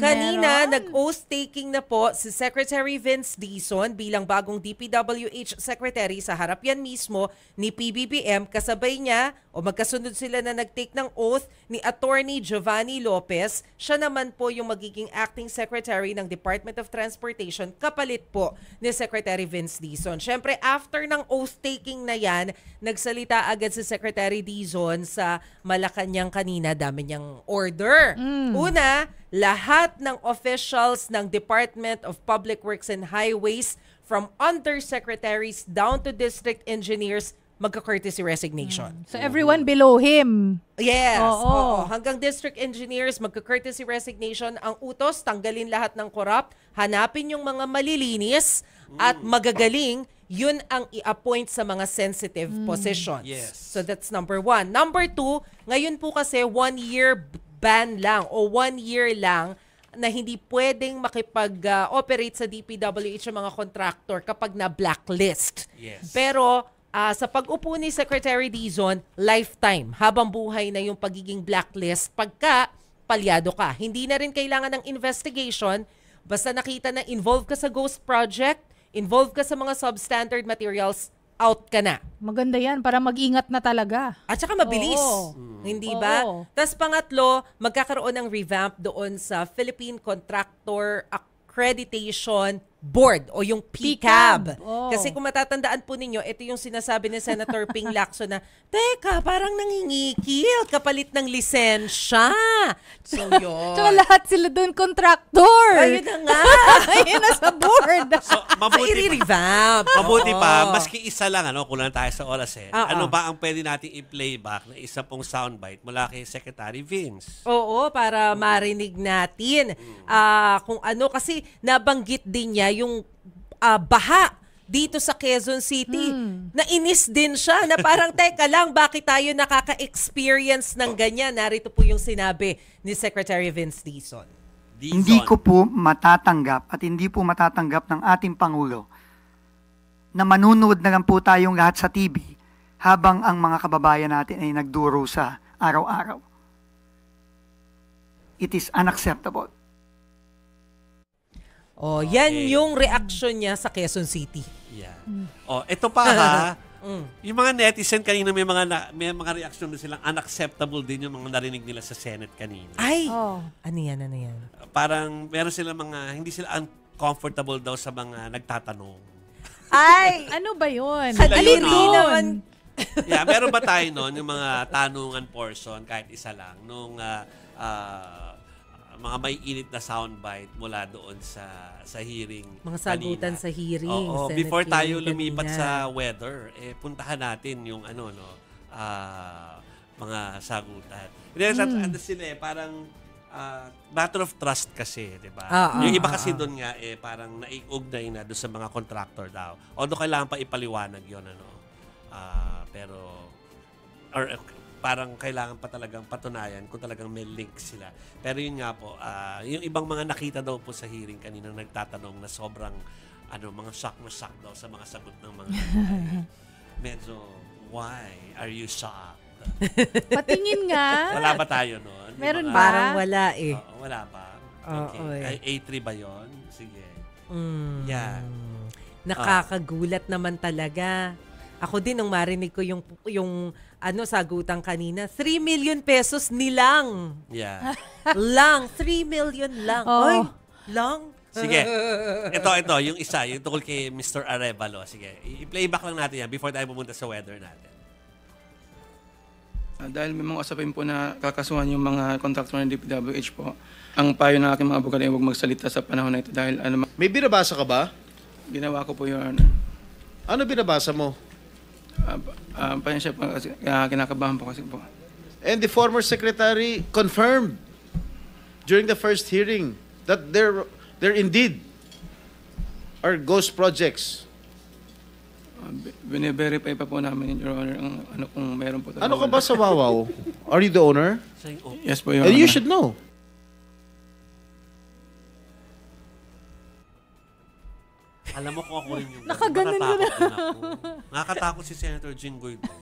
Kanina, nag-oath taking na po si Secretary Vince Dizon bilang bagong DPWH Secretary sa harap yan mismo ni PBBM. Kasabay niya o magkasunod sila na nag-take ng oath ni Attorney Giovanni Lopez. Siya naman po yung magiging acting secretary ng Department of Transportation kapalit po ni Secretary Vince Dizon. Siyempre, after ng oath taking na yan, nagsalita agad si Secretary Dizon sa Malacanang kanina. Dami niyang order. Una, lahat ng officials ng Department of Public Works and Highways from undersecretaries down to district engineers magka-courtesy resignation. So everyone below him. Yes. Oo. Hanggang district engineers magka-courtesy resignation. Ang utos, tanggalin lahat ng corrupt, hanapin yung mga malilinis at magagaling, yun ang i-appoint sa mga sensitive positions. Yes. So that's number 1. Number 2, ngayon po kasi 1-year ban lang o 1 year lang na hindi pwedeng makipag-operate sa DPWH ang mga contractor kapag na-blacklist. Yes. Pero sa pag-upo ni Secretary Dizon, lifetime, habang buhay na yung pagiging blacklist pagka palyado ka. Hindi na rin kailangan ng investigation, basta nakita na involved ka sa ghost project, involved ka sa mga substandard materials, out ka na. Maganda yan para mag-ingat na talaga. At saka mabilis. Hindi ba? Tapos pangatlo, magkakaroon ng revamp doon sa Philippine Contractor Accreditation Board o yung PCAB. Kasi kung matatandaan po ninyo, ito yung sinasabi ni Senator Ping Lacson na, teka, parang nangingikil kapalit ng lisensya. So yun. So lahat sila doon contractor. Ayun na nga. Ayun na sa board. So, i-revamp. Mabuti pa, maski isa lang, kulang tayo sa oras ano ba ang pwede natin i-playback na isa pong soundbite mula kay Secretary Vince? Oo, para marinig natin kung ano, kasi nabanggit din niya yung baha dito sa Quezon City. Nainis din siya na parang, teka lang, bakit tayo nakaka-experience ng ganyan? Narito po yung sinabi ni Secretary Vince Dizon. Hindi ko po matatanggap at hindi po matatanggap ng ating Pangulo na manunood na lang po tayong lahat sa TV habang ang mga kababayan natin ay nagduro sa araw-araw. It is unacceptable. Yan yung reaction niya sa Quezon City. Yeah. Ito pa ha. Yung mga netizen kanina may mga reaction na silang unacceptable din yung mga narinig nila sa Senate kanina. Ay! Ano yan? Parang meron sila hindi sila uncomfortable daw sa mga nagtatanong. Ay! Ano ba yun? Alin naman. Yeah, meron ba tayo noon yung mga tanungan portion kahit isa lang nung mga may init na soundbite mula doon sa hearing mga sagutan kanina. sa hearing. Oo, Senate before tayo hearing lumipat kanina. sa weather, puntahan natin yung mga sagutan. Ano sila parang matter of trust kasi, di ba? Yung iba kasi doon nga parang naiugnay na doon sa mga contractor daw. Although kailangan pa ipaliwanag yun, pero parang kailangan pa talagang patunayan kung talagang may link sila. Pero yun nga po, yung ibang mga nakita daw po sa hearing kanina nagtatanong na sobrang mga shock na shock daw sa mga sagot ng mga medyo, why are you shocked? Patingin nga. Wala ba tayo noon? Meron ba? Parang wala wala pa. Okay. Ay, A3 ba yon? Sige. Yeah. Nakakagulat naman talaga. Ako din nung marinig ko yung sagutan kanina, 3 million pesos nilang. Yeah. Lang, 3 million lang. Ay, lang. Sige. Ito, yung isa, yung tungkol kay Mr. Arevalo. Sige, i-playback lang natin yan before tayo pumunta sa weather natin. Dahil may mga usapin po na kakasuhan yung mga contractor ng DPWH po, ang payo ng aking mga abogado ay huwag magsalita sa panahon na ito dahil May binabasa ka ba? ginawa ko po yun. Ano binabasa mo? Pasensya po kasi kinakabahan po kasi po. And the former secretary confirmed during the first hearing that there indeed are ghost projects. Bine-verify pa po namin, Your Honor, ang kung meron po. Ano ka ba sa Wawaw? Are you the owner? Yes po, Your And Honor. you should know. Alam mo kung ako rin yung Nakaganon natatakot din ako. Nakakatakot si Senator Jinggoy.